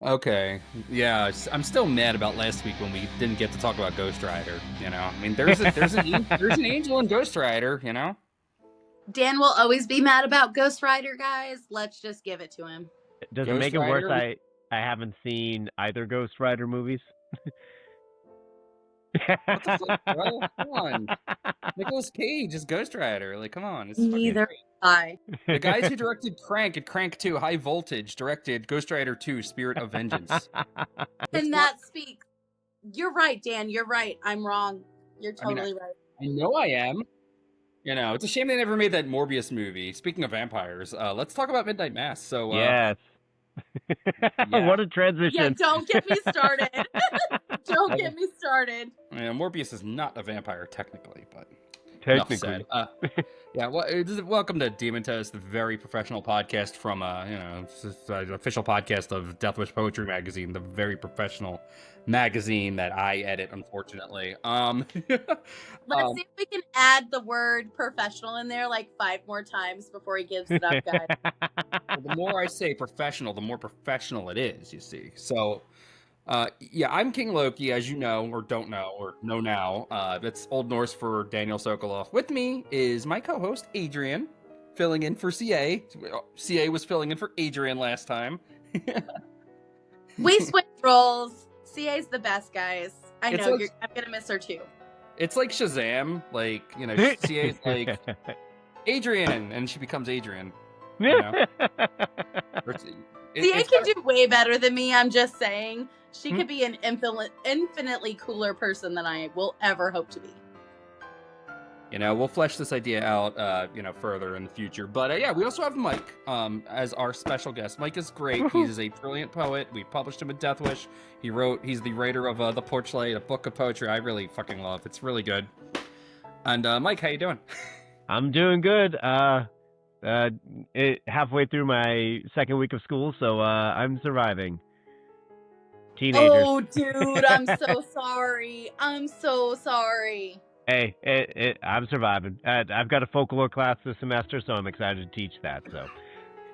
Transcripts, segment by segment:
Okay, yeah, I'm still mad about last week when we didn't get to talk about Ghost Rider. I mean, there's an angel in Ghost Rider. Dan will always be mad about Ghost Rider, guys. Let's just give it to him. Does it Ghost make it worse? Rider. I haven't seen either Ghost Rider movies. What the fuck, bro? Come on, Nicolas Cage is Ghost Rider. Like, come on, it's fucking Neither I. the guys who directed Crank and Crank 2 High Voltage directed Ghost Rider 2 Spirit of Vengeance. And that speaks. You're right, Dan. You're right. I'm wrong. You're totally right. I know I am. It's a shame they never made that Morbius movie. Speaking of vampires, let's talk about Midnight Mass. So, yes. Yeah. What a transition. Yeah, don't get me started. Don't get me started. Morbius is not a vampire technically, but technically. Yeah, welcome to Demon Toast, the very professional podcast from, the official podcast of Death Wish Poetry Magazine, the very professional magazine that I edit, unfortunately. Let's see if we can add the word professional in there like 5 more times before he gives it up, guys. Well, the more I say professional, the more professional it is, you see. So, I'm King Loki, as you know, or don't know, or know now. That's Old Norse for Daniel Sokoloff. With me is my co-host, Adrian, filling in for CA. CA was filling in for Adrian last time. We switch roles. CA's the best, guys. I know, I'm going to miss her too. It's like Shazam. Like, CA's like, Adrian, and she becomes Adrian. CA can do way better than me, I'm just saying. She could be an infinitely cooler person than I will ever hope to be. We'll flesh this idea out, further in the future. But we also have Mike as our special guest. Mike is great. He is a brilliant poet. We published him in Death Wish. He's the writer of The Portrayal, a book of poetry I really fucking love. It's really good. And Mike, how you doing? I'm doing good. Halfway through my second week of school, so I'm surviving. Teenagers. Oh, dude, I'm so sorry. I'm so sorry. Hey, I'm surviving. I've got a folklore class this semester, so I'm excited to teach that. So,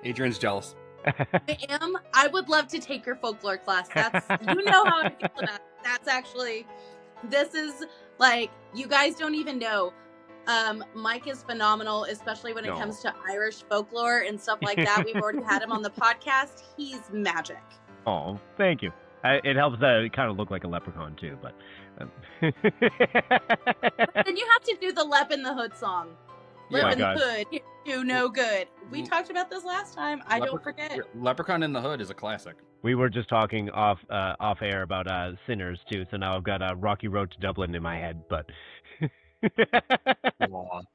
Adrian's jealous. I am. I would love to take your folklore class. That's you know how I feel about it. That's actually. This is like you guys don't even know. Mike is phenomenal, especially when it comes to Irish folklore and stuff like that. We've already had him on the podcast. He's magic. Oh, thank you. It helps that it kind of look like a leprechaun too, but. Then you have to do the Lep in the Hood song. Lep in the Hood, do no good. We talked about this last time. I don't forget. Leprechaun in the Hood is a classic. We were just talking off air about Sinners too, so now I've got a Rocky Road to Dublin in my head, but. I love.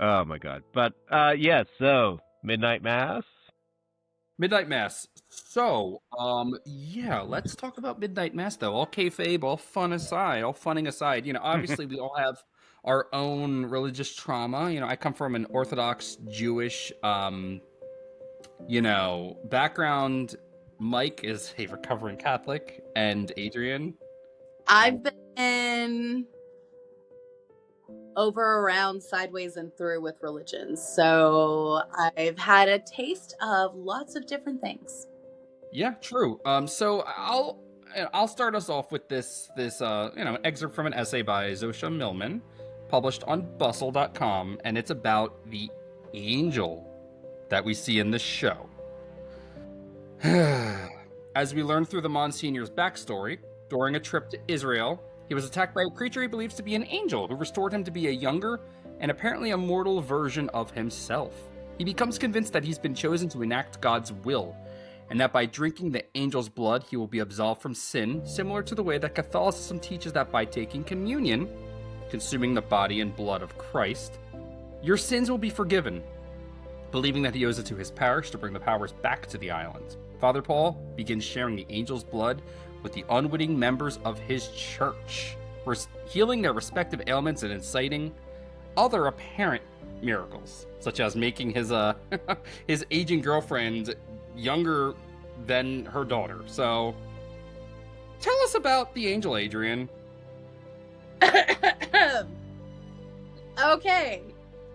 Oh my god! But yes, so Midnight Mass. Midnight Mass. So, let's talk about Midnight Mass, though. All kayfabe, all funning aside. Obviously we all have our own religious trauma. I come from an Orthodox Jewish, background. Mike is a recovering Catholic, and Adrian. I've been over, around, sideways, and through with religions. So I've had a taste of lots of different things. Yeah, true. So I'll start us off with this excerpt from an essay by Zosha Millman, published on bustle.com, and it's about the angel that we see in this show. As we learn through the Monsignor's backstory, during a trip to Israel, he was attacked by a creature he believes to be an angel who restored him to be a younger and apparently immortal version of himself. He becomes convinced that he's been chosen to enact God's will, and that by drinking the angel's blood he will be absolved from sin, similar to the way that Catholicism teaches that by taking communion, consuming the body and blood of Christ, your sins will be forgiven. Believing that he owes it to his parish to bring the powers back to the island, Father Paul begins sharing the angel's blood with the unwitting members of his church, healing their respective ailments and inciting other apparent miracles, such as making his his aging girlfriend younger than her daughter. So, tell us about the angel, Adrian. Okay.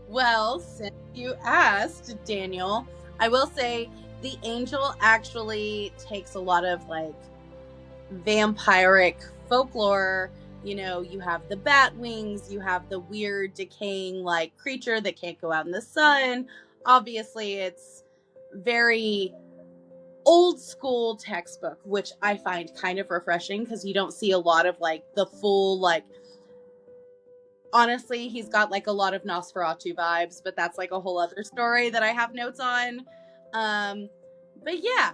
Well, since you asked, Daniel, I will say the angel actually takes a lot of like vampiric folklore. You know, you have the bat wings, you have the weird decaying like creature that can't go out in the sun. Obviously, it's very old school textbook, which I find kind of refreshing because you don't see a lot of like the full like, honestly, he's got like a lot of Nosferatu vibes, but that's like a whole other story that I have notes on. But yeah,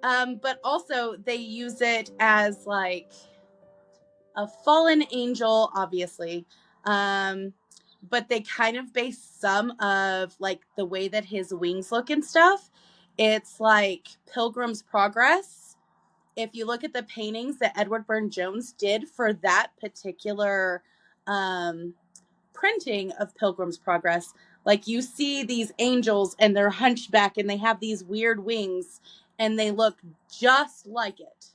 but also they use it as like a fallen angel, obviously. But they kind of base some of like the way that his wings look and stuff. It's like Pilgrim's Progress. If you look at the paintings that Edward Burne-Jones did for that particular printing of Pilgrim's Progress, like you see these angels and they're hunchback and they have these weird wings and they look just like it.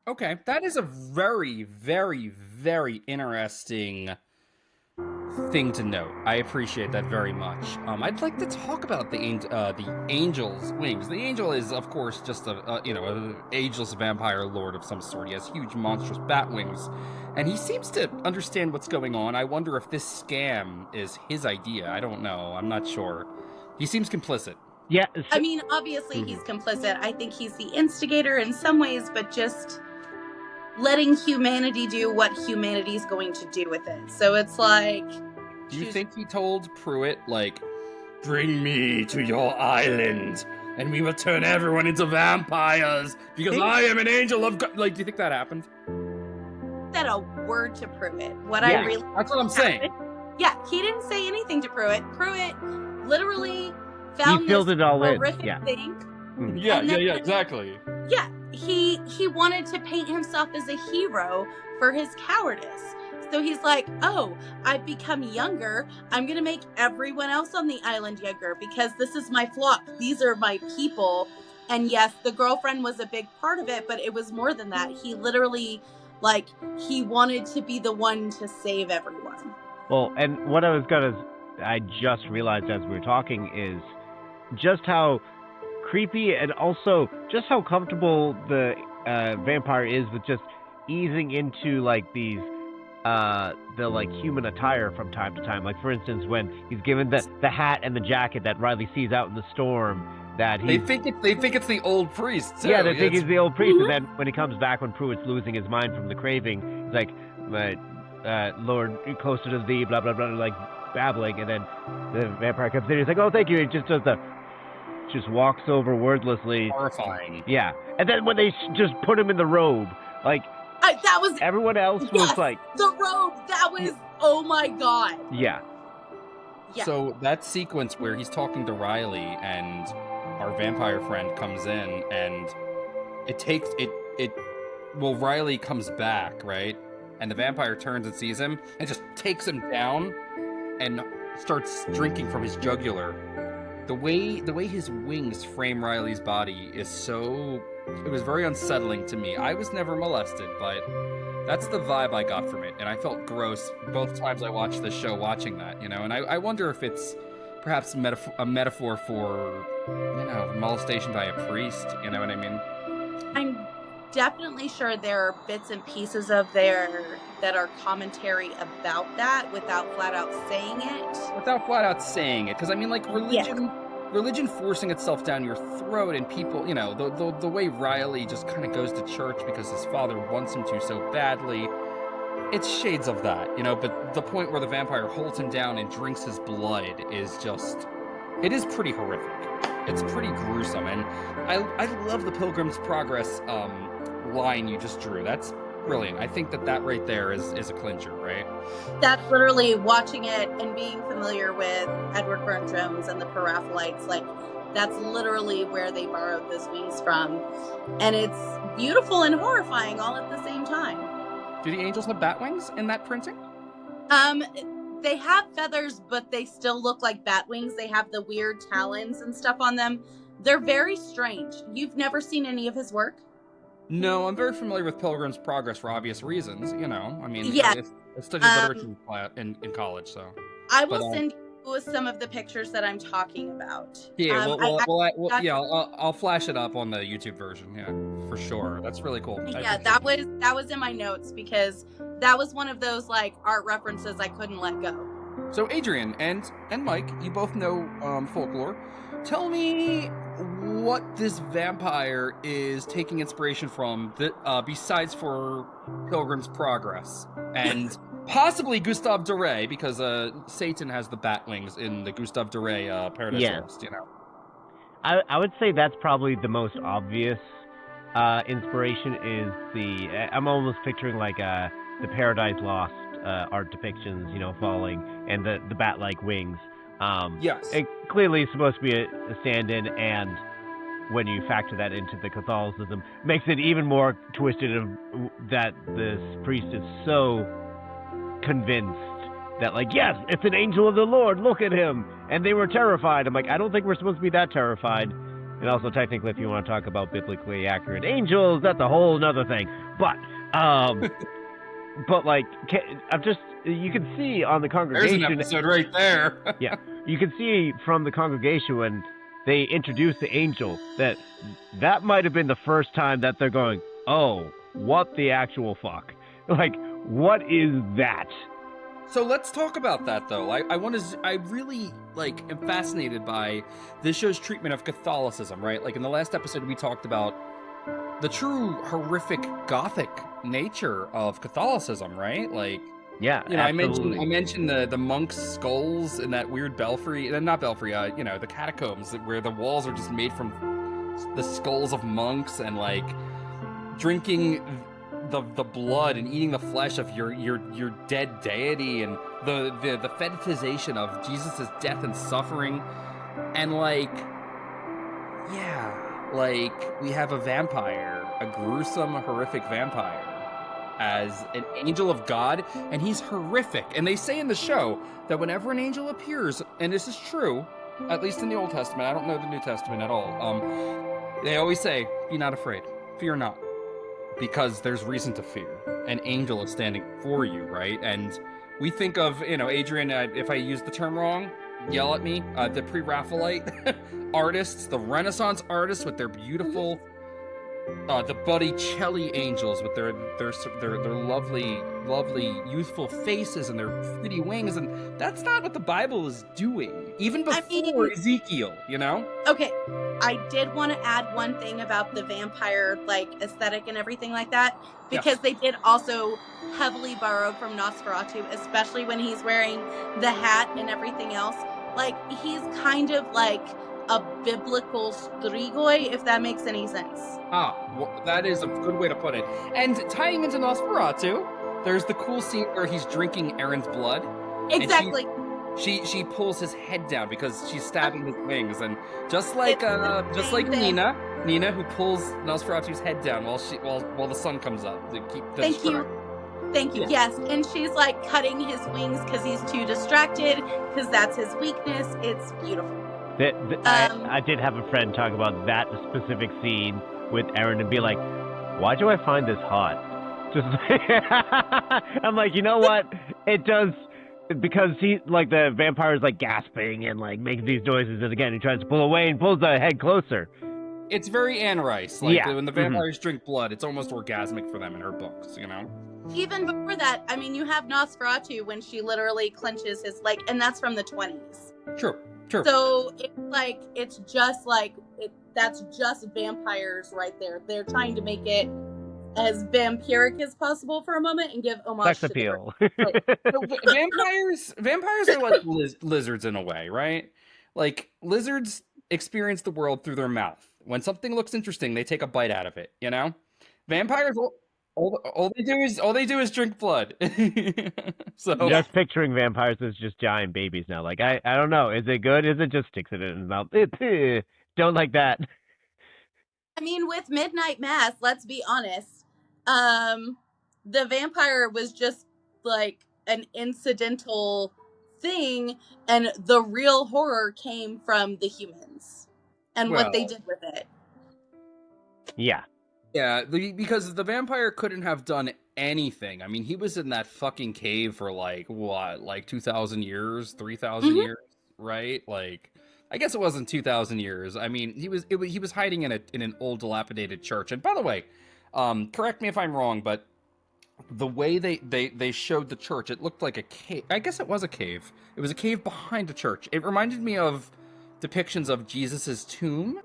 Okay, that is a very, very, very interesting thing to note. I appreciate that very much. I'd like to talk about the angel's wings. The angel is, of course, just a ageless vampire lord of some sort. He has huge, monstrous bat wings, and he seems to understand what's going on. I wonder if this scam is his idea. I don't know. I'm not sure. He seems complicit. Yeah. I mean, obviously he's complicit. I think he's the instigator in some ways, but just letting humanity do what humanity's going to do with it. So it's like... Do you think he told Pruitt, like, bring me to your island, and we will turn everyone into vampires, because I am an angel of God? Like, do you think that happened? Said a word to Pruitt. That's what I'm saying. Yeah, he didn't say anything to Pruitt. Pruitt literally found filled this it all horrific in. thing. Yeah, exactly. Yeah, he wanted to paint himself as a hero for his cowardice. So he's like, oh, I've become younger. I'm going to make everyone else on the island younger because this is my flock. These are my people. And yes, the girlfriend was a big part of it, but it was more than that. He literally, like, he wanted to be the one to save everyone. Well, and what I just realized as we were talking is just how creepy and also just how comfortable the vampire is with just easing into like these the like human attire from time to time. Like for instance, when he's given the hat and the jacket that Riley sees out in the storm, that they think it's the old priest. Too. Yeah, they think he's the old priest. And then when he comes back, when Pruitt's losing his mind from the craving, he's like, Lord, closer to thee, blah blah blah, like babbling, and then the vampire comes in. He's like, oh, thank you. He just does just walks over wordlessly. Horrifying. Yeah, and then when they just put him in the robe, like. That was everyone else was like the robe. That was oh my god. Yeah. So that sequence where he's talking to Riley and our vampire friend comes in and Riley comes back, right? And the vampire turns and sees him and just takes him down and starts drinking from his jugular. The way his wings frame Riley's body is so... It was very unsettling to me. I was never molested, but that's the vibe I got from it. And I felt gross both times I watched the show watching that, you know? And I wonder if it's perhaps a metaphor for, you know, molestation by a priest, you know what I mean? I'm definitely sure there are bits and pieces of there that are commentary about that without flat out saying it. Without flat out saying it. Because, I mean, like, religion forcing itself down your throat and people, you know, the way Riley just kind of goes to church because his father wants him to so badly, it's shades of that, you know, but the point where the vampire holds him down and drinks his blood is just, it is pretty horrific. It's pretty gruesome, and I love the Pilgrim's Progress line you just drew. That's brilliant. I think that right there is a clincher, right? That's literally watching it and being familiar with Edward Burne-Jones and the Paraphilites, like that's literally where they borrowed those wings from. And it's beautiful and horrifying all at the same time. Do the angels have bat wings in that printing? They have feathers, but they still look like bat wings. They have the weird talons and stuff on them. They're very strange. You've never seen any of his work? No, I'm very familiar with Pilgrim's Progress for obvious reasons, you know. I mean, yeah. I studied literature in college, so. I will send you some of the pictures that I'm talking about. Yeah, I I'll flash it up on the YouTube version. Yeah, for sure. That's really cool. Yeah, that was in my notes because that was one of those like art references I couldn't let go. So Adrian and Mike, you both know folklore. Tell me what this vampire is taking inspiration from, besides for Pilgrim's Progress and possibly Gustave Doré, because Satan has the bat wings in the Gustave Doré Paradise Lost. You know, I would say that's probably the most obvious inspiration. Is I'm almost picturing like the Paradise Lost art depictions, you know, falling and the bat-like wings. Yes. It clearly is supposed to be a stand-in, and when you factor that into the Catholicism, makes it even more twisted that this priest is so convinced that, like, yes, it's an angel of the Lord, look at him, and they were terrified. I'm like, I don't think we're supposed to be that terrified. And also, technically, if you want to talk about biblically accurate angels, that's a whole nother thing. But, but like, you can see on the congregation. There's an episode right there. Yeah, you can see from the congregation when they introduce the angel that might have been the first time that they're going, oh, what the actual fuck? Like, what is that? So let's talk about that, though. I really am fascinated by this show's treatment of Catholicism, right? Like in the last episode, we talked about the true horrific gothic nature of Catholicism, right? Like, yeah, you know, absolutely. I mentioned the monks' skulls in that weird belfry, not belfry, you know, the catacombs where the walls are just made from the skulls of monks, and like drinking the blood and eating the flesh of your dead deity, and the fetishization of Jesus' death and suffering, and like, yeah, like we have a vampire, a gruesome, horrific vampire, as an angel of God, and he's horrific. And they say in the show that whenever an angel appears, and this is true, at least in the Old Testament, I don't know the New Testament at all, they always say, be not afraid, fear not, because there's reason to fear. An angel is standing for you, right? And we think of, you know, Adrian, if I use the term wrong, yell at me, the pre-Raphaelite artists, the Renaissance artists with their beautiful the Botticelli angels with their lovely youthful faces and their pretty wings, and that's not what the Bible is doing, even before Ezekiel, you know? Okay, I did want to add one thing about the vampire like aesthetic and everything like that, because they did also heavily borrow from Nosferatu, especially when he's wearing the hat and everything else. Like, he's kind of like a biblical strigoi, if that makes any sense. Well, that is a good way to put it. And tying into Nosferatu, there's the cool scene where he's drinking Aaron's blood. Exactly. She pulls his head down because she's stabbing his wings, and just like Nina who pulls Nosferatu's head down while the sun comes up to keep. Thank you. Yes, and she's like cutting his wings because he's too distracted, because that's his weakness. It's beautiful. I did have a friend talk about that specific scene with Aaron and be like, why do I find this hot? Just I'm like, you know what? It does, because he, like, the vampire is like gasping and like making these noises, and again he tries to pull away and pulls the head closer. It's very Anne Rice. Like, when the vampires drink blood, it's almost orgasmic for them in her books, you know? Even before that, I mean, you have Nosferatu when she literally clenches his, like, and that's from the 20s. True. So that's just vampires right there. They're trying to make it as vampiric as possible for a moment and give homage sex appeal. Vampires are like lizards in a way, right? Like, lizards experience the world through their mouth. When something looks interesting, they take a bite out of it, you know? Vampires, all they do is drink blood. So just picturing vampires as just giant babies now. Like, I don't know. Is it good? Is it just sticks it in his mouth? Don't like that. I mean, with Midnight Mass, let's be honest. The vampire was just like an incidental thing, and the real horror came from the humans and what they did with it. Yeah. Yeah, because the vampire couldn't have done anything. I mean, he was in that fucking cave for like 2,000 years, 3,000 years. right? Like, I guess it wasn't 2,000 years. I mean, he was hiding in an old dilapidated church. And by the way, correct me if I'm wrong, but the way they showed the church, it looked like a cave. I guess it was a cave. It was a cave behind a church. It reminded me of depictions of Jesus's tomb.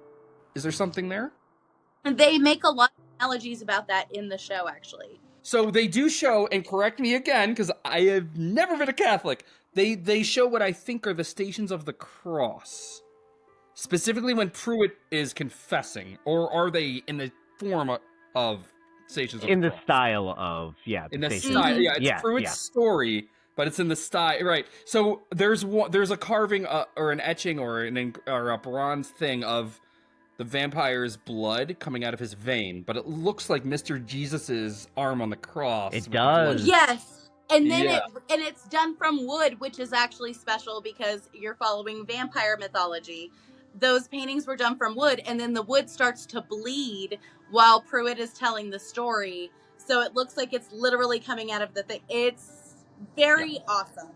Is there something there? They make a lot of analogies about that in the show, actually. So they do show, and correct me again, because I have never been a Catholic. They show what I think are the Stations of the Cross, specifically when Pruitt is confessing, or are they in the form of Stations of the Cross? In the style of, In the Stations. style, yeah. It's Yeah, Pruitt's story, but it's in the style, right? So there's a carving or an etching or a bronze thing of the vampire's blood coming out of his vein, but it looks like Mr. Jesus's arm on the cross. It does. Yes. And then it's done from wood, which is actually special because you're following vampire mythology. Those paintings were done from wood, and then the wood starts to bleed while Pruitt is telling the story. So it looks like it's literally coming out of the thing. It's very awesome.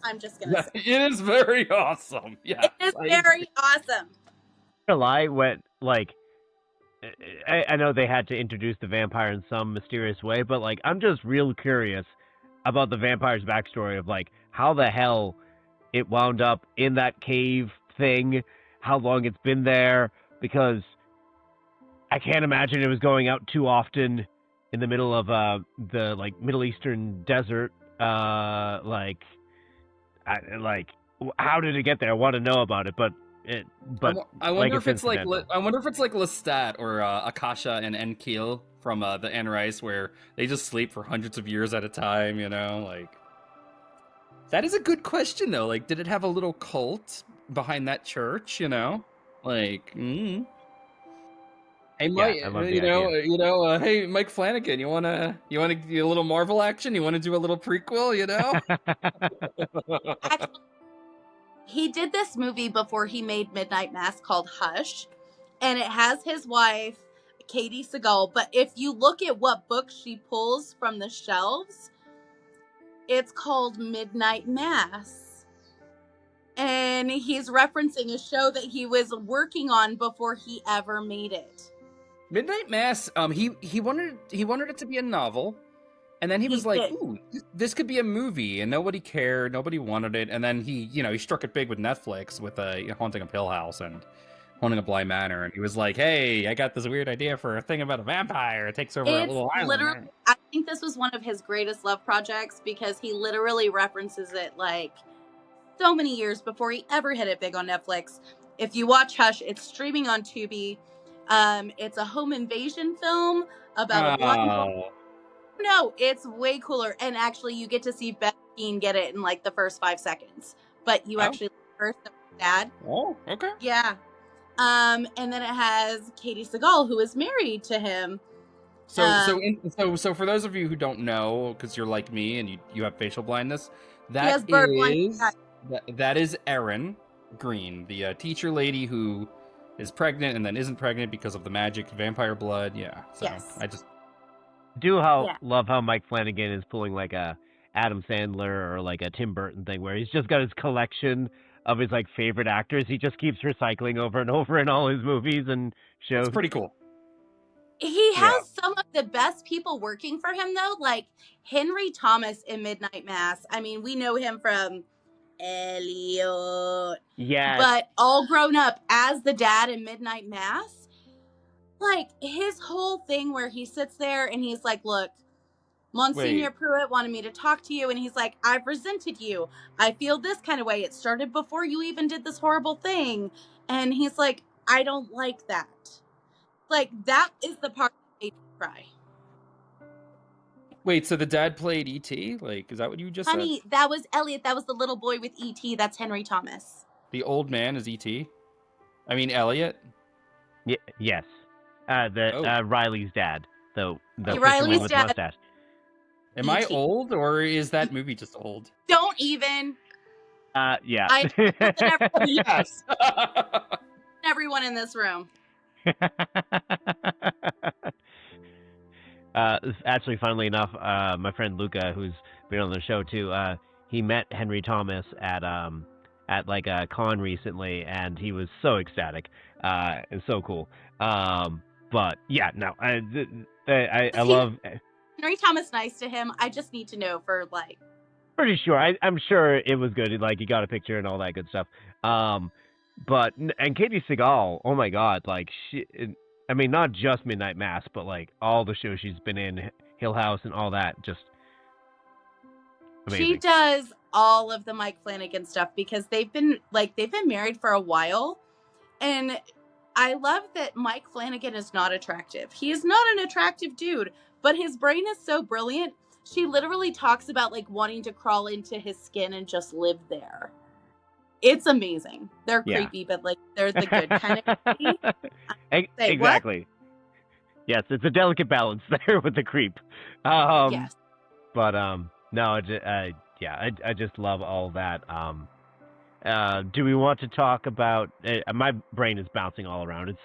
I'm just going to say. It is very awesome. Yeah. It is very awesome. Lie, what, like, I know they had to introduce the vampire in some mysterious way, but, like, I'm just real curious about the vampire's backstory of, like, how the hell it wound up in that cave thing, how long it's been there, because I can't imagine it was going out too often in the middle of the, like, Middle Eastern desert. How did it get there? I want to know about it, but I wonder if it's like Lestat or Akasha and Enkiel from the Anne Rice, where they just sleep for hundreds of years at a time. You know, like, that is a good question though. Like, did it have a little cult behind that church? You know, like, Hey, Mike, hey, Mike Flanagan, you wanna do a little Marvel action? You wanna do a little prequel? You know. Actually, he did this movie before he made Midnight Mass called Hush, and it has his wife, Katie Seagal. But if you look at what book she pulls from the shelves, it's called Midnight Mass. And he's referencing a show that he was working on before he ever made it. Midnight Mass, he wanted it to be a novel. And then he was like, ooh, this could be a movie, and nobody cared, nobody wanted it. And then he struck it big with Netflix with Haunting of Hill House and Haunting of Bly Manor. And he was like, hey, I got this weird idea for a thing about a vampire. It takes over a little island. I think this was one of his greatest love projects because he literally references it like so many years before he ever hit it big on Netflix. If you watch Hush, it's streaming on Tubi. It's a home invasion film about a blonde. No, it's way cooler. And actually, you get to see Bev Keene get it in like the first 5 seconds. But you actually first dad. Oh, okay. Yeah. And then it has Katie Seagal, who is married to him. So for those of you who don't know, because you're like me and you have facial blindness, that is Erin Green, the teacher lady who is pregnant and then isn't pregnant because of the magic vampire blood. Yeah. So yes. I just love how Mike Flanagan is pulling like a Adam Sandler or like a Tim Burton thing where he's just got his collection of his like favorite actors. He just keeps recycling over and over in all his movies and shows. It's pretty cool. He has some of the best people working for him though, like Henry Thomas in Midnight Mass. I mean, we know him from Elliot. Yeah. But all grown up as the dad in Midnight Mass. Like, his whole thing where he sits there and he's like, look, Monsignor Pruitt wanted me to talk to you. And he's like, I've resented you. I feel this kind of way. It started before you even did this horrible thing. And he's like, I don't like that. Like, that is the part that made me cry. Wait, so the dad played E.T.? Like, is that what you just said? Honey, that was Elliot. That was the little boy with E.T. That's Henry Thomas. The old man is E.T.? I mean, Elliot? Yes. Riley's dad, the Riley's with dad. Mustache. Am I old, or is that movie just old? Don't even. Yeah. Yes. Everyone in this room. Actually, funnily enough, my friend Luca, who's been on the show too, he met Henry Thomas at at like a con recently, and he was so ecstatic. It's so cool. But yeah, no, I love. Henry Thomas nice to him? I just need to know for like. Pretty sure. I'm sure it was good. Like, he got a picture and all that good stuff. But and Katie Seagal, oh my God, like I mean, not just Midnight Mass, but like all the shows she's been in, Hill House and all that, just amazing. She does all of the Mike Flanagan stuff because they've been married for a while, and I love that Mike Flanagan is not attractive. He is not an attractive dude, but his brain is so brilliant. She literally talks about like wanting to crawl into his skin and just live there. It's amazing. They're creepy, but like they're the good kind of creepy. Exactly. What? Yes, it's a delicate balance there with the creep. Yes. But no, I just love all that. Do we want to talk about? My brain is bouncing all around. It's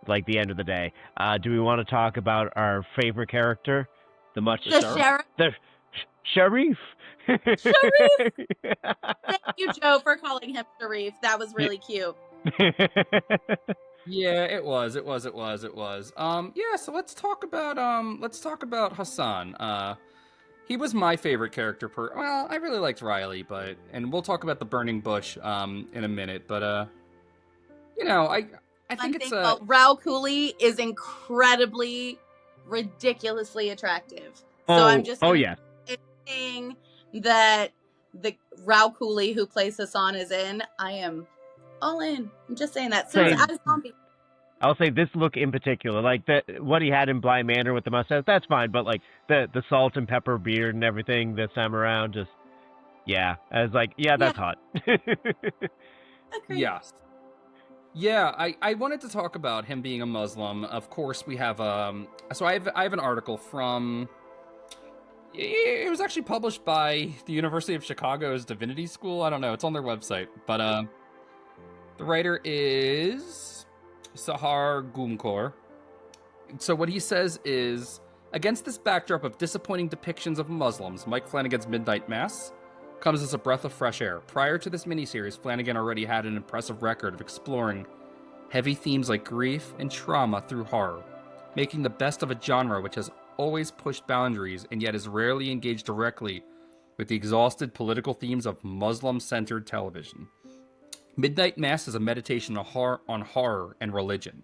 like the end of the day. Do we want to talk about our favorite character? The sheriff. The Sharif. Sharif. Thank you, Joe, for calling him Sharif. That was really cute. Yeah, it was. Yeah, so let's talk about Hassan. He was my favorite character well, I really liked Riley, and we'll talk about the burning bush in a minute, but you know, I think it's Raul Cooley is incredibly ridiculously attractive. So I'm just saying that the Raul Cooley who plays Hassan is in. I am all in. I'm just saying that. Since as zombie. I'll say this look in particular, like what he had in Bly Manor with the mustache, that's fine, but like the salt and pepper beard and everything this time around, just I was like, that's hot. Yes. Yeah, I wanted to talk about him being a Muslim. Of course, we have so I have an article from. It was actually published by the University of Chicago's Divinity School. I don't know, it's on their website, but the writer is Sahar Gumkor. So what he says is, against this backdrop of disappointing depictions of Muslims, Mike Flanagan's Midnight Mass comes as a breath of fresh air. Prior to this miniseries, Flanagan already had an impressive record of exploring heavy themes like grief and trauma through horror, making the best of a genre which has always pushed boundaries and yet is rarely engaged directly with the exhausted political themes of Muslim-centered television. Midnight Mass is a meditation on horror and religion.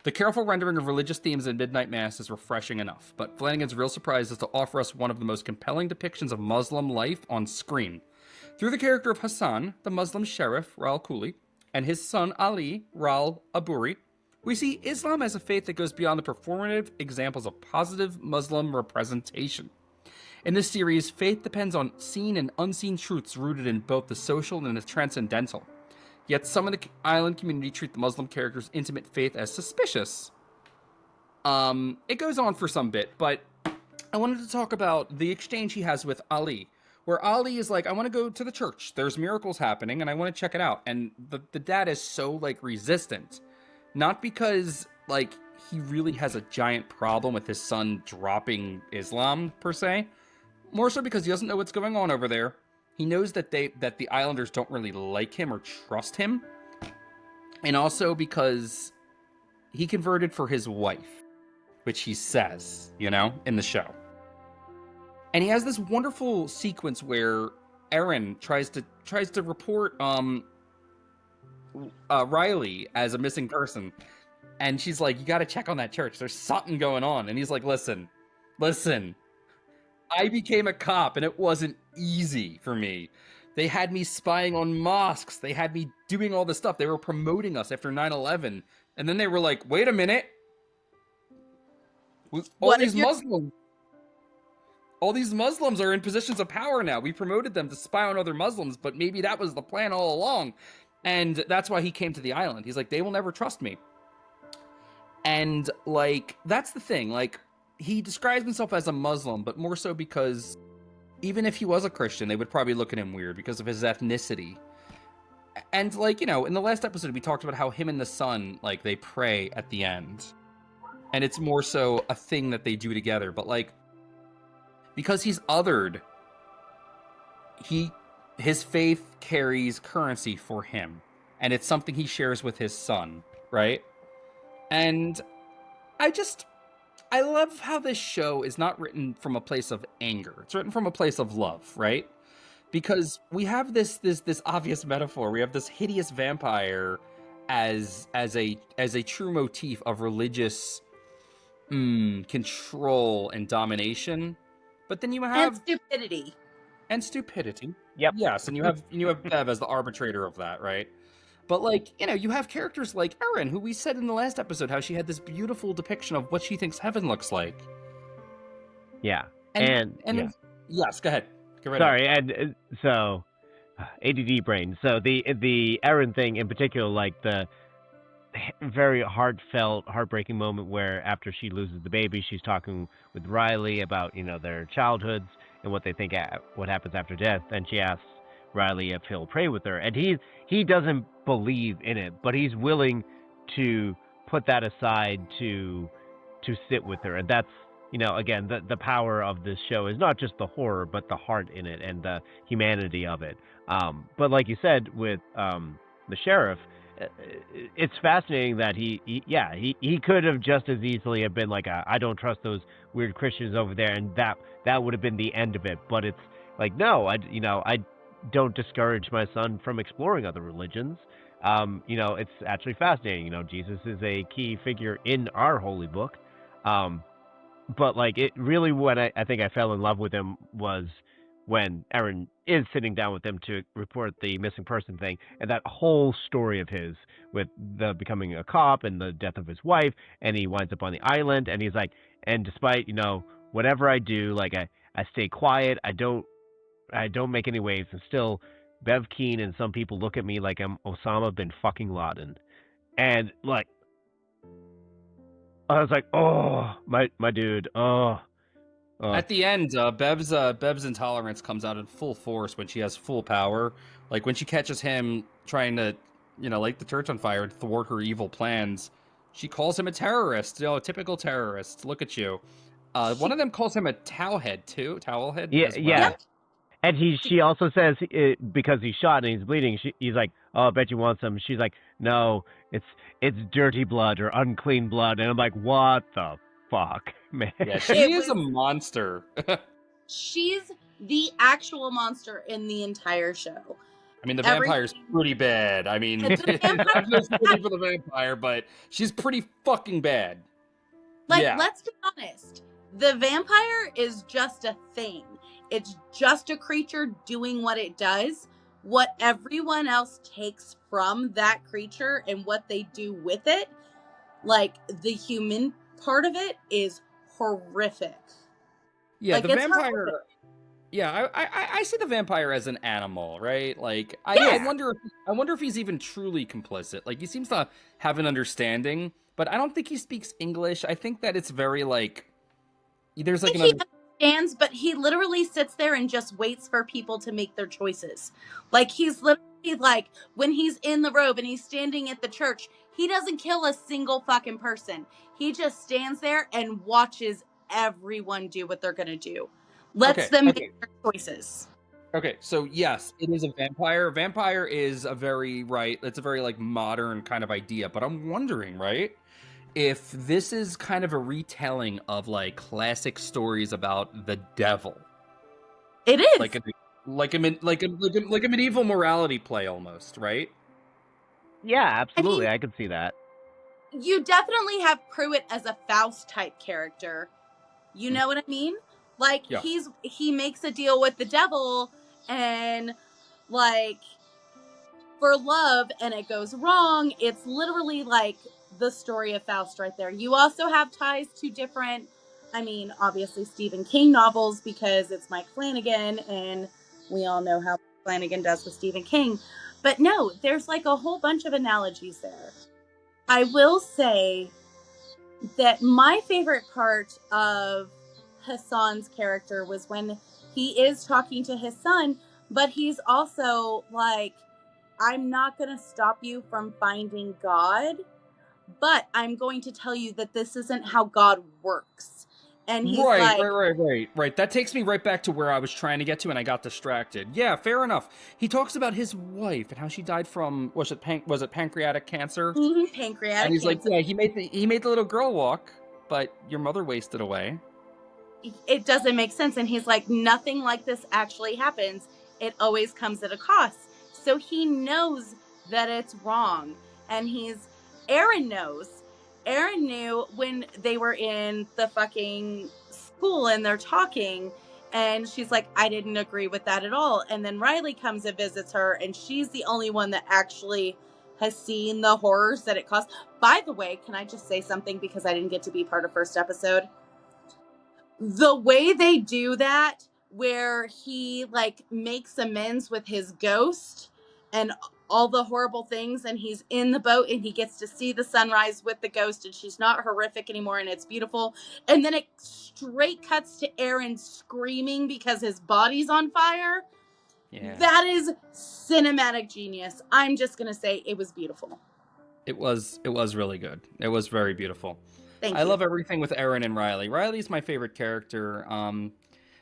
The careful rendering of religious themes in Midnight Mass is refreshing enough, but Flanagan's real surprise is to offer us one of the most compelling depictions of Muslim life on screen. Through the character of Hassan, the Muslim sheriff, Raul Cooley, and his son Ali, Raul Aburi, we see Islam as a faith that goes beyond the performative examples of positive Muslim representation. In this series, faith depends on seen and unseen truths rooted in both the social and the transcendental. Yet some of the island community treat the Muslim character's intimate faith as suspicious. It goes on for some bit, but I wanted to talk about the exchange he has with Ali, where Ali is like, I want to go to the church. There's miracles happening, and I want to check it out. And the dad is so, like, resistant. Not because, like, he really has a giant problem with his son dropping Islam, per se. More so because he doesn't know what's going on over there. He knows that the Islanders don't really like him or trust him. And also because he converted for his wife, which he says, in the show. And he has this wonderful sequence where Erin tries to report Riley as a missing person. And she's like, you got to check on that church. There's something going on. And he's like, listen. I became a cop, and it wasn't easy for me. They had me spying on mosques. They had me doing all this stuff. They were promoting us after 9/11. And then they were like, wait a minute. All these Muslims are in positions of power now. We promoted them to spy on other Muslims, but maybe that was the plan all along. And that's why he came to the island. He's like, they will never trust me. And, like, that's the thing. Like, he describes himself as a Muslim, but more so because even if he was a Christian, they would probably look at him weird because of his ethnicity. And, like, in the last episode, we talked about how him and the son, like, they pray at the end. And it's more so a thing that they do together. But, like, because he's othered, he his faith carries currency for him, and it's something he shares with his son, right? And I love how this show is not written from a place of anger. It's written from a place of love, right? Because we have this obvious metaphor. We have this hideous vampire as a true motif of religious control and domination. But then you have stupidity. And stupidity. Yep. Yes, and you have Bev as the arbitrator of that, right? But like, you have characters like Erin, who we said in the last episode how she had this beautiful depiction of what she thinks heaven looks like. Yeah. And yeah. Yes, go ahead. Go right Sorry, ahead. and so ADD brain. So the Erin thing in particular, like the very heartfelt, heartbreaking moment where after she loses the baby, she's talking with Riley about their childhoods and what they think what happens after death, and she asks Riley if he'll pray with her, and he doesn't believe in it, but he's willing to put that aside to sit with her, and that's again the power of this show is not just the horror but the heart in it and the humanity of it. But like you said with the sheriff, it's fascinating that he could have just as easily have been like I don't trust those weird Christians over there, and that would have been the end of it. But it's like, no, I don't discourage my son from exploring other religions. It's actually fascinating. Jesus is a key figure in our holy book. But like it really, when I think I fell in love with him was when Erin is sitting down with him to report the missing person thing, and that whole story of his with the becoming a cop and the death of his wife, and he winds up on the island, and he's like, and despite whatever I do, like I stay quiet, I don't make any waves, and still Bev Keene and some people look at me like I'm Osama bin fucking Laden, and like I was like, oh my dude, oh. At the end, Bev's intolerance comes out in full force when she has full power. Like when she catches him trying to, light the church on fire to thwart her evil plans, she calls him a terrorist. A typical terrorist. Look at you. One of them calls him a towelhead too. Towelhead. Yeah, as well. yeah. And she also says because he's shot and he's bleeding. He's like, oh, I bet you want some. She's like, no, it's dirty blood or unclean blood. And I'm like, what the fuck, man? Yeah, she is a monster. She's the actual monster in the entire show. I mean, the vampire's pretty bad. I mean, I feel sorry for the vampire, but she's pretty fucking bad. Like, let's be honest. The vampire is just a thing. It's just a creature doing what it does. What everyone else takes from that creature and what they do with it, like the human part of it, is horrific. Yeah, like, the vampire. Horrific. Yeah, I see the vampire as an animal, right? Like, I wonder if he's even truly complicit. Like, he seems to have an understanding, but I don't think he speaks English. I think that it's very like there's like he understands, but he literally sits there and just waits for people to make their choices. Like, he's literally like when he's in the robe and he's standing at the church, he doesn't kill a single fucking person. He just stands there and watches everyone do what they're gonna do. Lets them make their choices. Okay, so yes, it is a vampire. Vampire is a very it's a very like modern kind of idea, but I'm wondering, right, if this is kind of a retelling of like classic stories about the devil. It is like a medieval morality play almost, right? Yeah, absolutely. I could see that. You definitely have Pruitt as a Faust type character. You know what I mean? Like, he makes a deal with the devil and, like, for love, and it goes wrong. It's literally, like, the story of Faust right there. You also have ties to different, obviously Stephen King novels because it's Mike Flanagan, and we all know how Flanagan does with Stephen King. But no, there's, like, a whole bunch of analogies there. I will say that my favorite part of Hassan's character was when he is talking to his son, but he's also like, I'm not going to stop you from finding God, but I'm going to tell you that this isn't how God works. And he's Right, like, right. That takes me right back to where I was trying to get to, and I got distracted. Yeah, fair enough. He talks about his wife and how she died from was it pancreatic cancer? pancreatic And he's like, cancer. yeah, he made the little girl walk, but your mother wasted away. It doesn't make sense. And he's like, nothing like this actually happens. It always comes at a cost. So he knows that it's wrong. And Aaron knows. Aaron knew when they were in the fucking school and they're talking, and she's like, I didn't agree with that at all. And then Riley comes and visits her, and she's the only one that actually has seen the horrors that it caused. By the way, can I just say something, because I didn't get to be part of first episode? The way they do that, where he like makes amends with his ghost and all the horrible things, and he's in the boat and he gets to see the sunrise with the ghost, and she's not horrific anymore, and it's beautiful. And then it straight cuts to Aaron screaming because his body's on fire. Yeah. That is cinematic genius. I'm just gonna say it was beautiful. It was really good. It was very beautiful. Thank you. I you. love everything with Aaron and Riley. Riley's my favorite character.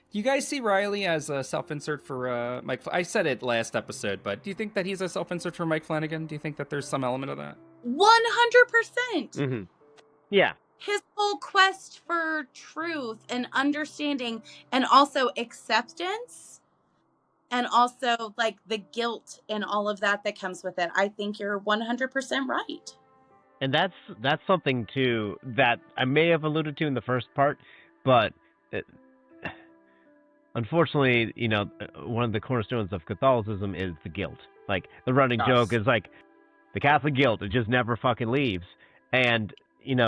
Do you guys see Riley as a self-insert for Mike? I said it last episode, but do you think that he's a self-insert for Mike Flanagan? Do you think that there's some element of that? 100%. Mm-hmm. Yeah. His whole quest for truth and understanding, and also acceptance, and also like the guilt and all of that comes with it. I think you're 100% right. And that's something too that I may have alluded to in the first part, but unfortunately, one of the cornerstones of Catholicism is the guilt. Like, the running joke is like the Catholic guilt; it just never fucking leaves. And in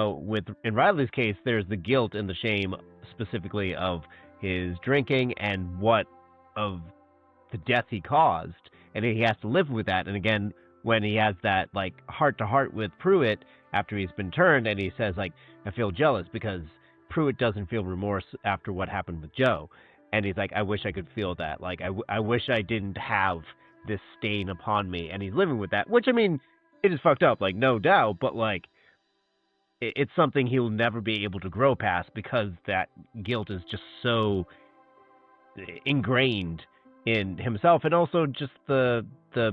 Riley's case, there's the guilt and the shame specifically of his drinking and what of the death he caused, and he has to live with that. And again, when he has that like heart-to-heart with Pruitt after he's been turned, and he says like, I feel jealous because Pruitt doesn't feel remorse after what happened with Joe, and he's like, I wish I could feel that, like I wish I didn't have this stain upon me, and he's living with that, which I mean, it is fucked up, like no doubt, but like it's something he'll never be able to grow past because that guilt is just so ingrained in himself, and also just the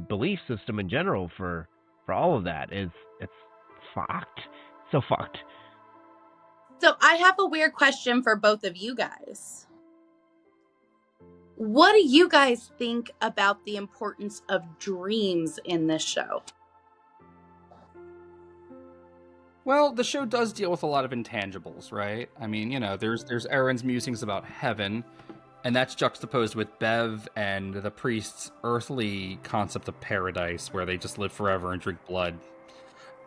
belief system in general for all of that it's fucked. So fucked. So I have a weird question for both of you guys. What do you guys think about the importance of dreams in this show? Well, the show does deal with a lot of intangibles, right? I mean, there's Aaron's musings about heaven, and that's juxtaposed with Bev and the priest's earthly concept of paradise, where they just live forever and drink blood.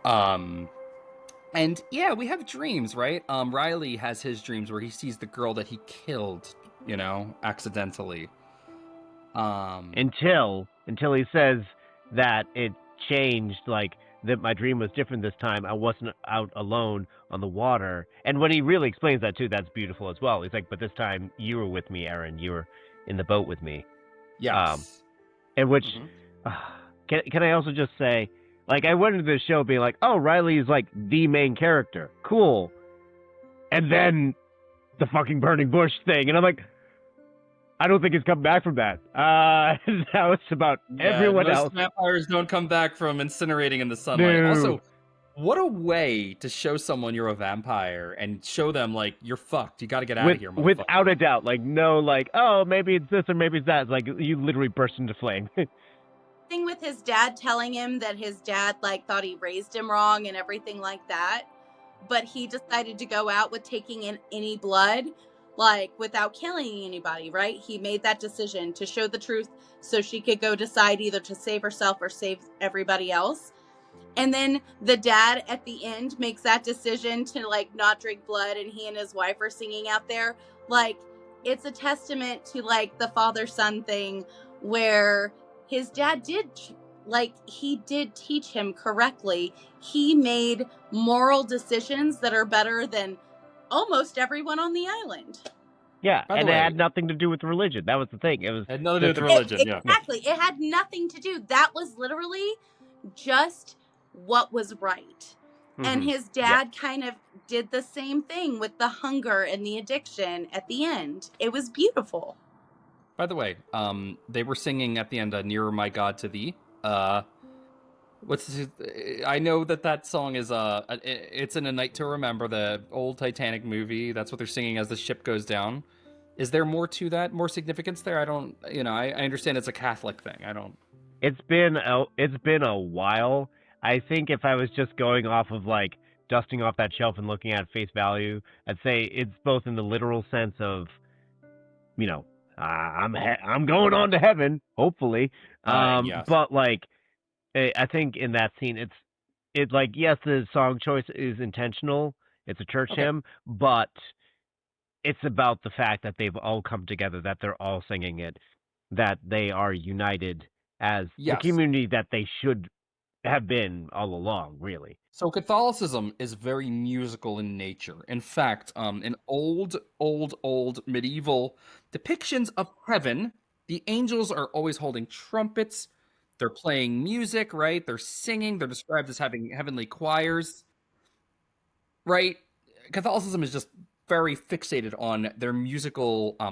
And yeah, we have dreams, right? Riley has his dreams where he sees the girl that he killed, accidentally. Until he says that it changed, like that my dream was different this time. I wasn't out alone on the water. And when he really explains that too, that's beautiful as well. He's like, but this time you were with me, Aaron. You were in the boat with me. Yes. And which, can I also just say, like, I went into this show being like, oh, Riley is like the main character. Cool. And then the fucking burning bush thing. And I'm like, I don't think it's come back from that. Now it's about everyone else. Vampires don't come back from incinerating in the sunlight. No. Also, what a way to show someone you're a vampire and show them, like, you're fucked. You got to get out of here, motherfucker. Without a doubt. Like, no, like, oh, maybe it's this or maybe it's that. It's like, you literally burst into flame. Thing with his dad telling him that his dad, like, thought he raised him wrong and everything like that. But he decided to go out with taking in any blood, like, without killing anybody, right? He made that decision to show the truth so she could go decide either to save herself or save everybody else. And then the dad at the end makes that decision to, like, not drink blood, and he and his wife are singing out there. Like, it's a testament to, like, the father-son thing where his dad he did teach him correctly. He made moral decisions that are better than almost everyone on the island. Yeah, and it had nothing to do with religion. That was the thing. It had nothing to do with religion. Exactly. It had nothing to do. That was literally just what was right. And his dad kind of did the same thing with the hunger and the addiction at the end. It was beautiful. By the way, they were singing at the end, "Nearer My God to Thee." What's this? I know that song is it's in A Night to Remember, the old Titanic movie. That's what they're singing as the ship goes down. Is there more to that? More significance there? I don't. I understand it's a Catholic thing. I don't. It's been a while. I think if I was just going off of like dusting off that shelf and looking at face value, I'd say it's both in the literal sense of, I'm going on to heaven, hopefully. Yes. But like, I think in that scene, it's like, yes, the song choice is intentional. It's a church hymn, but it's about the fact that they've all come together, that they're all singing it, that they are united as the community that they should have been all along, really. So Catholicism is very musical in nature. In fact, in old medieval depictions of heaven, the angels are always holding trumpets. They're playing music, right? They're singing. They're described as having heavenly choirs, right? Catholicism is just very fixated on their musical, I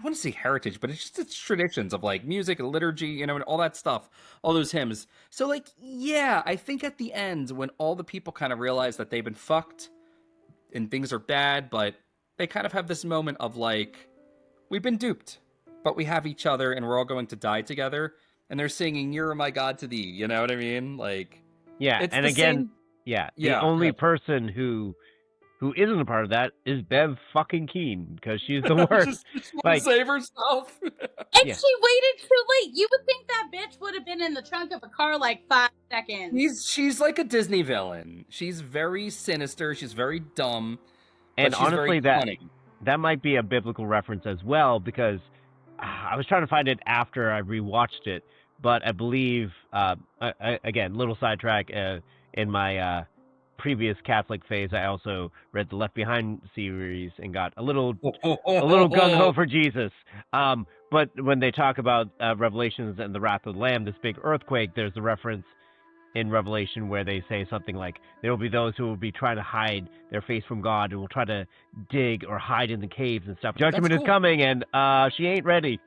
want to say heritage, but it's traditions of like music and liturgy, and all that stuff, all those hymns. So like, yeah, I think at the end when all the people kind of realize that they've been fucked and things are bad, but they kind of have this moment of like, we've been duped, but we have each other and we're all going to die together. And they're singing "Nearer My God to Thee." You know what I mean? Like, yeah. And again, the only person who isn't a part of that is Bev fucking Keene, because she's the worst. Just like, save herself. And she waited too late. You would think that bitch would have been in the trunk of a car like 5 seconds. She's like a Disney villain. She's very sinister. She's very dumb. And she's honestly, very funny. That might be a biblical reference as well, because I was trying to find it after I rewatched it, but I believe, again, little sidetrack, in my previous Catholic phase, I also read the Left Behind series and got a little gung-ho for Jesus. But when they talk about Revelations and the Wrath of the Lamb, this big earthquake, there's a reference in Revelation where they say something like, there will be those who will be trying to hide their face from God and will try to dig or hide in the caves and stuff. Judgment is coming, and she ain't ready.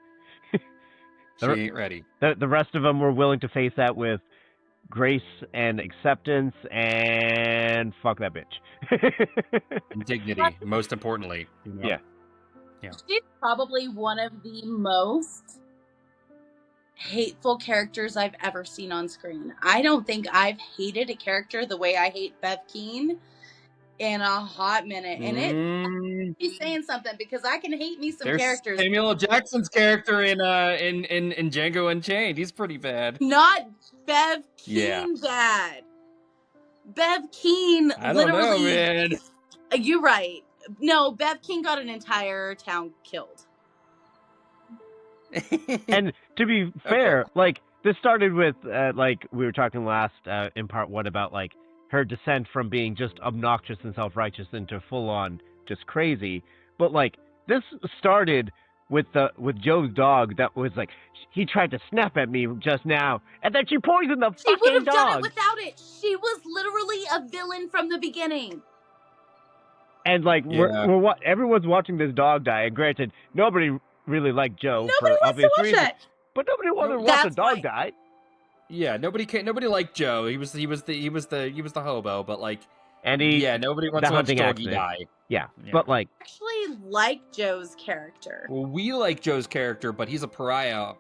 She ain't ready. The rest of them were willing to face that with grace and acceptance and fuck that bitch. And dignity, most importantly. Yeah. She's probably one of the most hateful characters I've ever seen on screen. I don't think I've hated a character the way I hate Bev Keene in a hot minute. And he's saying something, because I can hate me some characters. Samuel L. Jackson's character in Django Unchained. He's pretty bad. Not Bev Keene bad. Bev Keene I don't know, man. You're right. No, Bev Keene got an entire town killed. And to be fair, like, this started with, like, we were talking last in part 1 about, like, her descent from being just obnoxious and self-righteous into full-on just crazy. But, like, this started with Joe's dog that was like, he tried to snap at me just now, and then she poisoned the fucking dog. She would have done it without it. She was literally a villain from the beginning. And, like, everyone's watching this dog die, and granted, nobody really liked Joe for obvious reasons. But nobody wanted to watch a dog die. Yeah, nobody liked Joe. He was the hobo, but like, and nobody wants to watch Doggy die. Yeah, but like, I actually like Joe's character. Well, we like Joe's character, but he's a pariah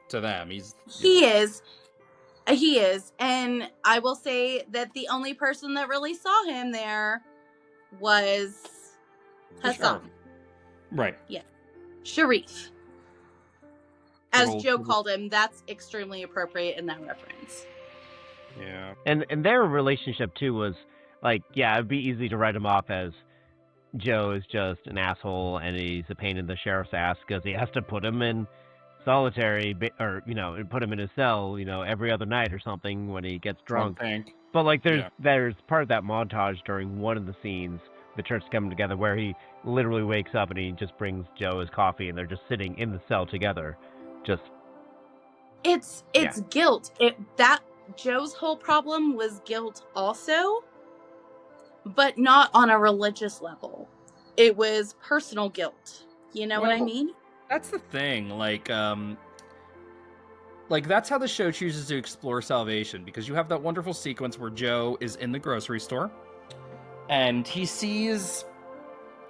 to them. He is, and I will say that the only person that really saw him there was Hassan. Right. Yeah. Sharif. As Joe called him, that's extremely appropriate in that reference. Yeah. And their relationship, too, was, like, yeah, it'd be easy to write him off as Joe is just an asshole and he's a pain in the sheriff's ass because he has to put him in solitary, or, put him in his cell, every other night or something when he gets drunk. But, like, there's part of that montage during one of the scenes, the church coming together, where he literally wakes up and he just brings Joe his coffee and they're just sitting in the cell together. It's guilt. That Joe's whole problem was guilt also, but not on a religious level. It was personal guilt. You know what I Well, mean? That's the thing. Like that's how the show chooses to explore salvation, because you have that wonderful sequence where Joe is in the grocery store and he sees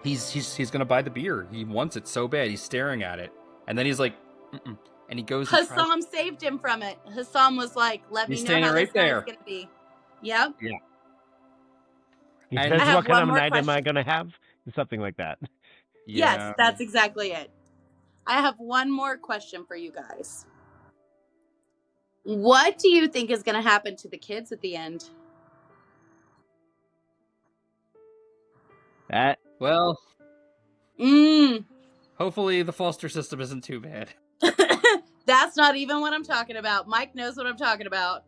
he's gonna buy the beer. He wants it so bad. He's staring at it, and then he's like, mm-mm. And he goes. Hassam saved him from it. Hassam was like, "Let me know how this night's gonna be." Yep. Yeah. He says, "What kind of night am I gonna have?" Something like that. Yeah. Yes, that's exactly it. I have one more question for you guys. What do you think is going to happen to the kids at the end? Well, hopefully the foster system isn't too bad. That's not even what I'm talking about. Mike knows what I'm talking about.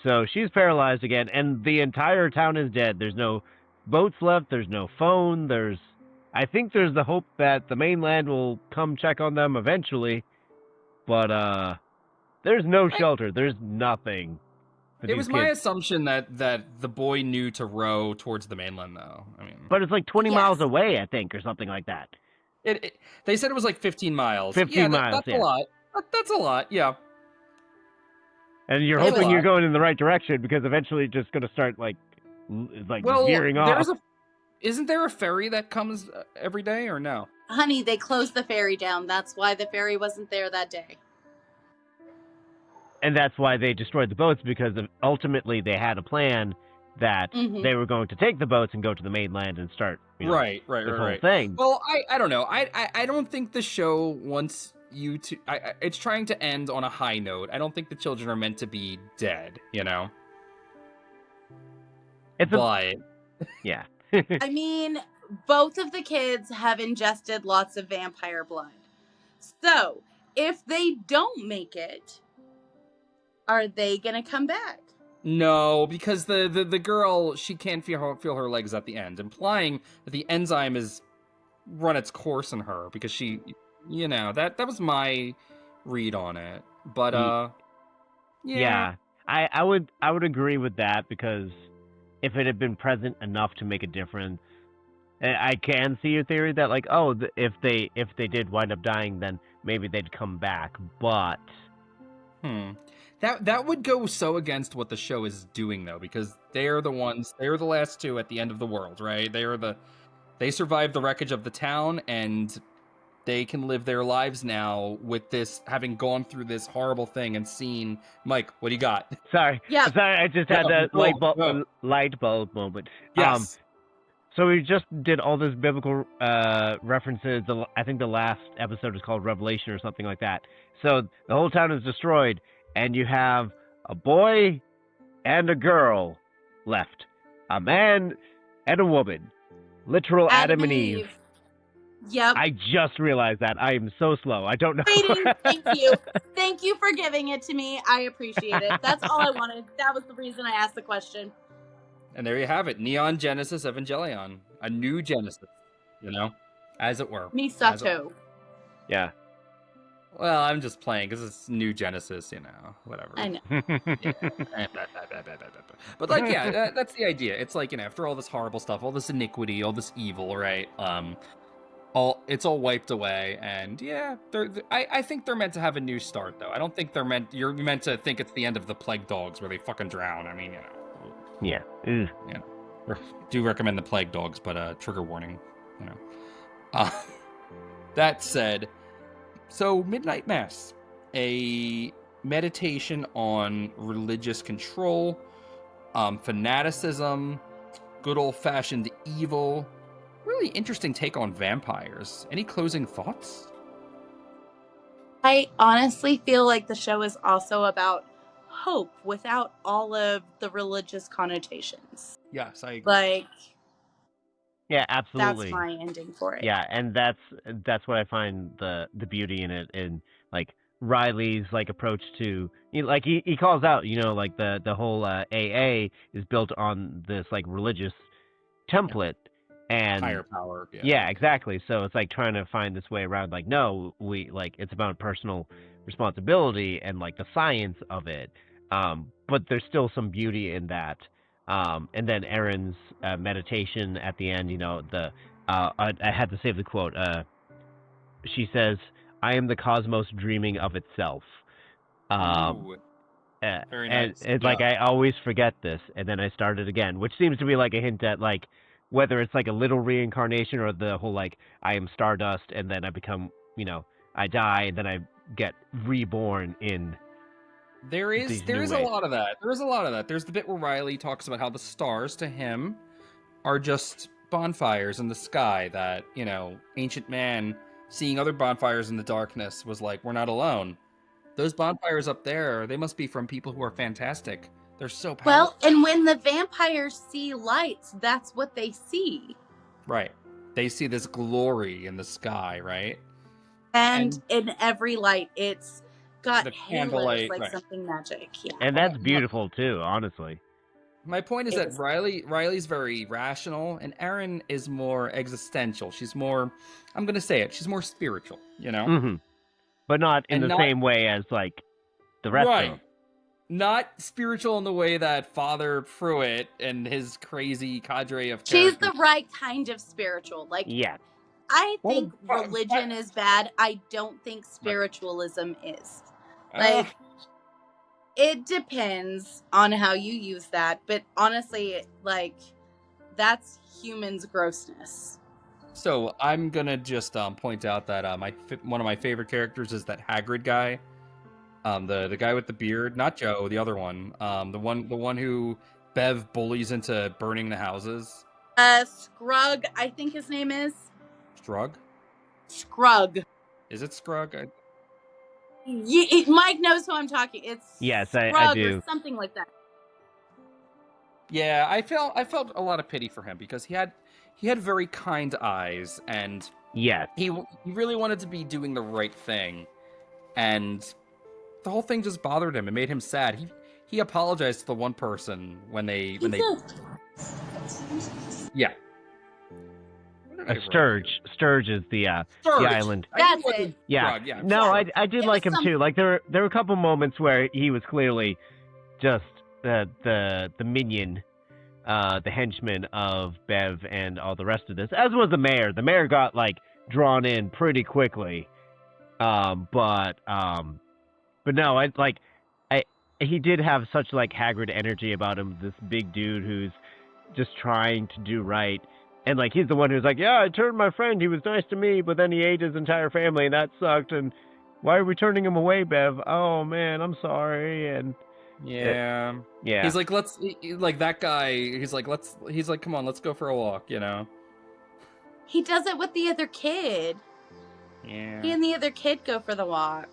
So she's paralyzed again, and the entire town is dead. There's no boats left. There's no phone. I think there's the hope that the mainland will come check on them eventually, but there's no shelter. There's nothing. It was my assumption that the boy knew to row towards the mainland, though. I mean, but it's like 20 miles away, I think, or something like that. They said it was like 15 miles. 15 miles. That's a lot. That's a lot. Yeah. And you're hoping you're going in the right direction, because eventually it's just going to start veering off. Isn't there a ferry that comes every day, or no? Honey, they closed the ferry down. That's why the ferry wasn't there that day. And that's why they destroyed the boats, because ultimately they had a plan that they were going to take the boats and go to the mainland and start the whole thing. Well, I don't know. I don't think the show wants you to... it's trying to end on a high note. I don't think the children are meant to be dead, you know? Yeah. I mean, both of the kids have ingested lots of vampire blood. So, if they don't make it, are they going to come back? No, because the girl, she can't feel her legs at the end, implying that the enzyme has run its course in her, because she, that was my read on it. But yeah, I would agree with that, because if it had been present enough to make a difference, I can see your theory that if they did wind up dying, then maybe they'd come back. But that would go so against what the show is doing, though, because they're the last two at the end of the world, right? They survived the wreckage of the town, and they can live their lives now with this, having gone through this horrible thing and seen. Mike, what do you got? Sorry, I just had that light bulb moment. Yes. So we just did all those biblical references. I think the last episode is called Revelation or something like that. So the whole town is destroyed, and you have a boy and a girl left. A man and a woman. Literal Adam and Eve. Yep. I just realized that. I am so slow. I don't know. Thank you. Thank you for giving it to me. I appreciate it. That's all I wanted. That was the reason I asked the question. And there you have it. Neon Genesis Evangelion. A new Genesis, as it were. Misato. Yeah. Well, I'm just playing because it's new Genesis, whatever. I know. But that's the idea. It's like, after all this horrible stuff, all this iniquity, all this evil, right? It's all wiped away, and I think they're meant to have a new start, though. I don't think you're meant to think it's the end of the Plague Dogs where they fucking drown. I mean, Yeah. Yeah. Do recommend the Plague Dogs, but trigger warning, That said, so Midnight Mass, a meditation on religious control, fanaticism, good old-fashioned evil. Really interesting take on vampires. Any closing thoughts? I honestly feel like the show is also about hope without all of the religious connotations. Yes, I agree. Yeah, absolutely. That's my ending for it. Yeah, and that's what I find the beauty in it, in Riley's approach to, he calls out, the whole AA is built on this religious template. And higher power. Yeah, exactly. So it's trying to find this way around. No, we it's about personal responsibility and the science of it. But there's still some beauty in that. And then Erin's meditation at the end, I had to save the quote. She says, "I am the cosmos dreaming of itself." Ooh, very And nice. it's Yeah. like I always forget this, and then I started again, which seems to be like a hint at like whether it's like a little reincarnation or the whole like I am stardust, and then I become, I die, and then I get reborn in There is these there new is ways. a lot of that. There is a lot of that. There's the bit where Riley talks about how the stars to him are just bonfires in the sky that, ancient man seeing other bonfires in the darkness was like, we're not alone. Those bonfires up there, they must be from people who are fantastic. They're so powerful. Well, and when the vampires see lights, that's what they see. Right. They see this glory in the sky, right? And in every light, it's got The halos, candlelight, like right. something magic. Yeah. And that's beautiful too, honestly. My point is It that is. Riley's very rational, and Erin is more existential. She's more, I'm going to say it, she's more spiritual, Mm-hmm. But not in the same way as like the rest of them. Not spiritual in the way that Father Pruitt and his crazy cadre of She's characters. the right kind of spiritual. Like, Yeah. I think religion is bad. I don't think spiritualism is. Like, it depends on how you use that. But honestly, like, that's humans' grossness. So I'm gonna just point out that one of my favorite characters is that Hagrid guy, the guy with the beard, not Joe, the other one, the one who Bev bullies into burning the houses. Scrug, I think his name is. Strug? Scrug. Is it Scrug? Mike knows who I'm talking. It's yes, Scrug I do. or something like that. Yeah, I felt a lot of pity for him because he had very kind eyes, and yes, he really wanted to be doing the right thing, and the whole thing just bothered him and made him sad. He apologized to the one person when they yeah. Sturge. Sturge is the island. That's it. Yeah. Frog, yeah. No, I did like him too. Like there were a couple moments where he was clearly just the minion, the henchman of Bev and all the rest of this. As was the mayor. The mayor got like drawn in pretty quickly. But no, he did have such like Hagrid energy about him. This big dude who's just trying to do right. And, like, he's the one who's like, yeah, I turned my friend. He was nice to me, but then he ate his entire family, and that sucked. And why are we turning him away, Bev? Oh, man, I'm sorry. And yeah. He's like, that guy, he's like, come on, let's go for a walk, He does it with the other kid. Yeah. He and the other kid go for the walk.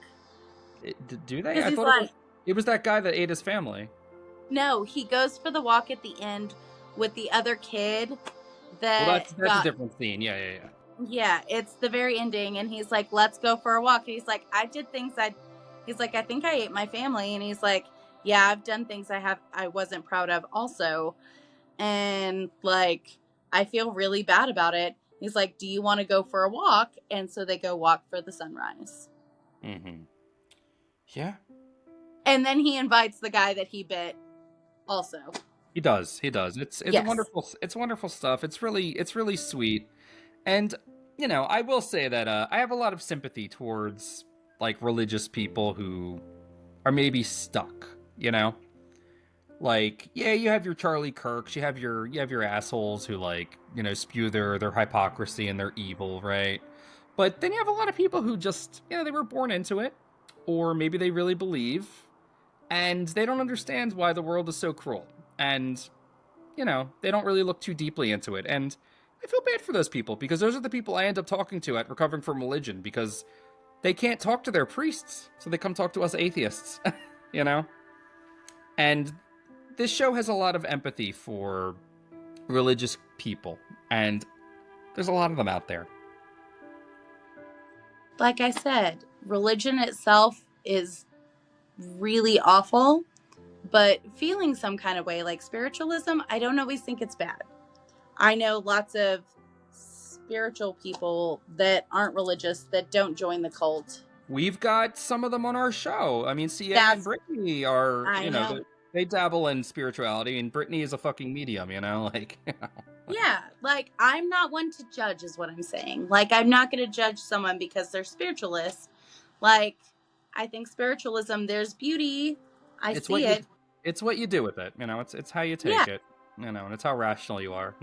Do they? I thought it was that guy that ate his family. No, he goes for the walk at the end with the other kid. That's a different scene. Yeah. Yeah, it's the very ending, and he's like, let's go for a walk. And he's like, I did things he's like, I think I ate my family. And he's like, yeah, I've done things I wasn't proud of also. And like, I feel really bad about it. He's like, do you want to go for a walk? And so they go walk for the sunrise. Mm-hmm. Yeah. And then he invites the guy that he bit also. He does. It's yes. wonderful stuff. It's really sweet. And, I will say that I have a lot of sympathy towards like religious people who are maybe stuck, Like, yeah, you have your Charlie Kirks, you have your assholes who like, spew their hypocrisy and their evil, right? But then you have a lot of people who just, they were born into it, or maybe they really believe, and they don't understand why the world is so cruel. And, they don't really look too deeply into it. And I feel bad for those people, because those are the people I end up talking to at Recovering from Religion, because they can't talk to their priests, so they come talk to us atheists, And this show has a lot of empathy for religious people, and there's a lot of them out there. Like I said, religion itself is really awful. But feeling some kind of way, like spiritualism, I don't always think it's bad. I know lots of spiritual people that aren't religious that don't join the cult. We've got some of them on our show. I mean, Cia and Brittany are, they dabble in spirituality, and Brittany is a fucking medium, like. Yeah, like, I'm not one to judge, is what I'm saying. Like, I'm not going to judge someone because they're spiritualist. Like, I think spiritualism, there's beauty. I see it. It's what you do with it, it's how you take it, and it's how rational you are,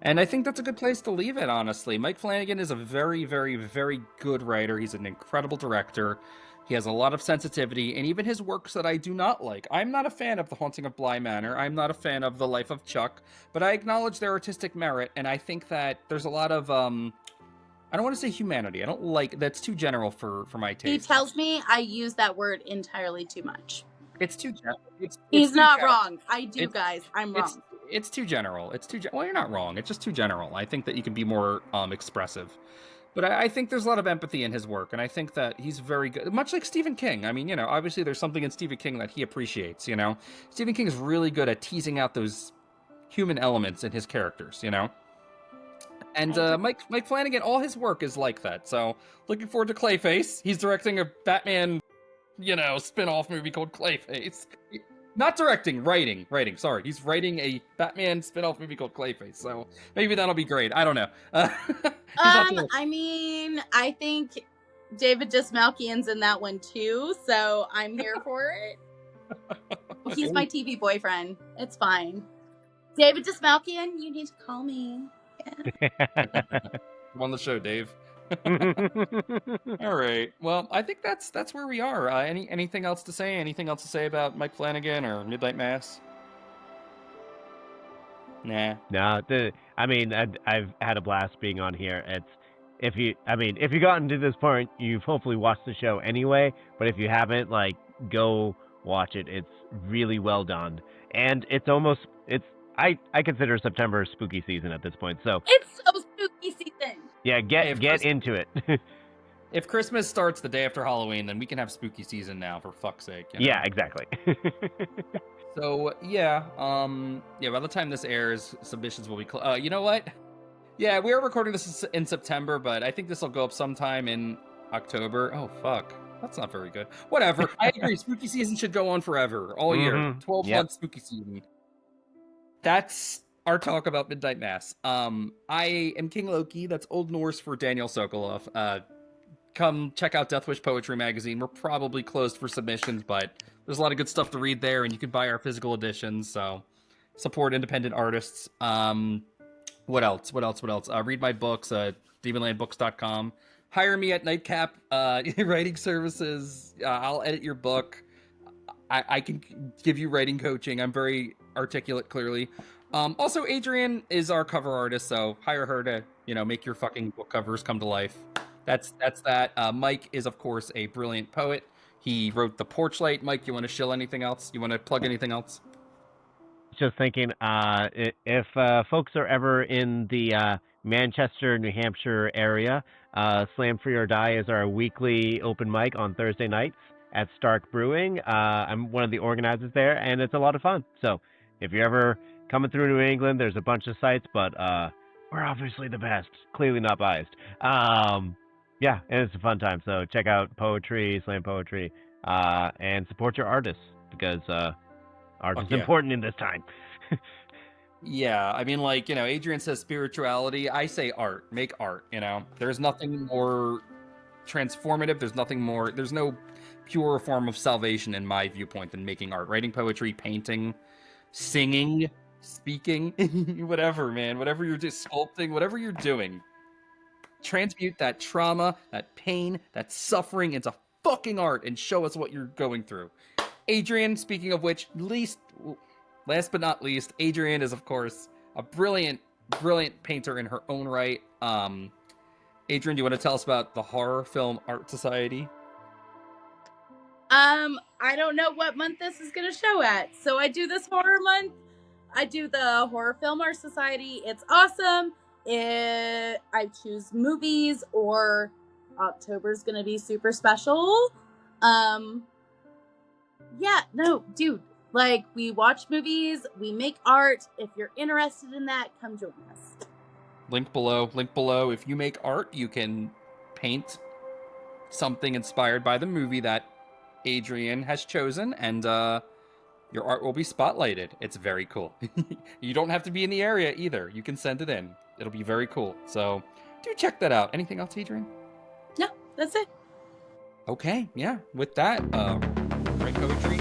And I think that's a good place to leave it, honestly. Mike Flanagan is a very, very, very good writer. He's an incredible director. He has a lot of sensitivity, and even his works that I do not like. I'm not a fan of The Haunting of Bly Manor. I'm not a fan of The Life of Chuck, but I acknowledge their artistic merit, and I think that there's a lot of, I don't want to say humanity. I don't like, that's too general for my taste. He tells me I use that word entirely too much. It's too general. He's not wrong. I do, guys. I'm wrong. It's too general. Well, you're not wrong. It's just too general. I think that you can be more expressive. But I think there's a lot of empathy in his work, and I think that he's very good. Much like Stephen King. I mean, obviously there's something in Stephen King that he appreciates, Stephen King is really good at teasing out those human elements in his characters, And Mike Flanagan, all his work is like that. So looking forward to Clayface. He's directing a Batman, spin-off movie called Clayface. Not directing, writing. Sorry, he's writing a Batman spin-off movie called Clayface. So maybe that'll be great. I don't know. I mean, I think David Dismalkian's in that one too, so I'm here for it. He's my TV boyfriend. It's fine. David Dismalkian, you need to call me. Yeah. Come on the show, Dave. All right. Well, I think that's where we are. Anything else to say? Anything else to say about Mike Flanagan or Midnight Mass? Nah. No. I've had a blast being on here. If you gotten to this point, you've hopefully watched the show anyway. But if you haven't, go watch it. It's really well done, and I consider September spooky season at this point. So it's so spooky season. Yeah, get into it. If Christmas starts the day after Halloween, then we can have spooky season now, for fuck's sake. Yeah, exactly. So by the time this airs, submissions will be you know what? Yeah, we are recording this in September, but I think this will go up sometime in October. Oh fuck, that's not very good. Whatever. I agree. Spooky season should go on forever, all year. 12 months spooky season. That's our talk about Midnight Mass. I am King Loki. That's Old Norse for Daniel Sokolov. Come check out Death Wish Poetry Magazine. We're probably closed for submissions, but there's a lot of good stuff to read there, and you can buy our physical editions, so support independent artists. What else? Read my books, demonlandbooks.com. Hire me at Nightcap Writing Services. I'll edit your book. I can give you writing coaching. I'm very articulate, clearly. Also, Adrian is our cover artist, so hire her to, make your fucking book covers come to life. That's that. Mike is, of course, a brilliant poet. He wrote The Porchlight. Mike, you want to shill anything else? You want to plug anything else? Just thinking, if folks are ever in the Manchester, New Hampshire area, Slam Free or Die is our weekly open mic on Thursday nights at Stark Brewing. I'm one of the organizers there, and it's a lot of fun. So if you're ever coming through New England, there's a bunch of sites, but we're obviously the best. Clearly not biased. Yeah, and it's a fun time. So check out poetry, slam poetry, and support your artists, because art is important in this time. Yeah, I mean, Adrian says spirituality. I say art. Make art, There's nothing more transformative. There's no pure form of salvation in my viewpoint than making art. Writing poetry, painting, singing, speaking, whatever, man. Whatever you're doing, sculpting, whatever you're doing. Transmute that trauma, that pain, that suffering into fucking art and show us what you're going through. Adrian, speaking of which, last but not least, Adrian is, of course, a brilliant painter in her own right. Adrian, do you want to tell us about the Horror Film Art Society? I don't know what month this is going to show at. So I do this horror month. I do the Horror Film Art Society. It's awesome. I choose movies, or October's going to be super special. Yeah, no, dude. We watch movies, we make art. If you're interested in that, come join us. Link below. If you make art, you can paint something inspired by the movie that Adrian has chosen, and your art will be spotlighted. It's very cool. You don't have to be in the area either. You can send it in. It'll be very cool. So do check that out. Anything else, Adrian? No, that's it. Okay, yeah. With that, write poetry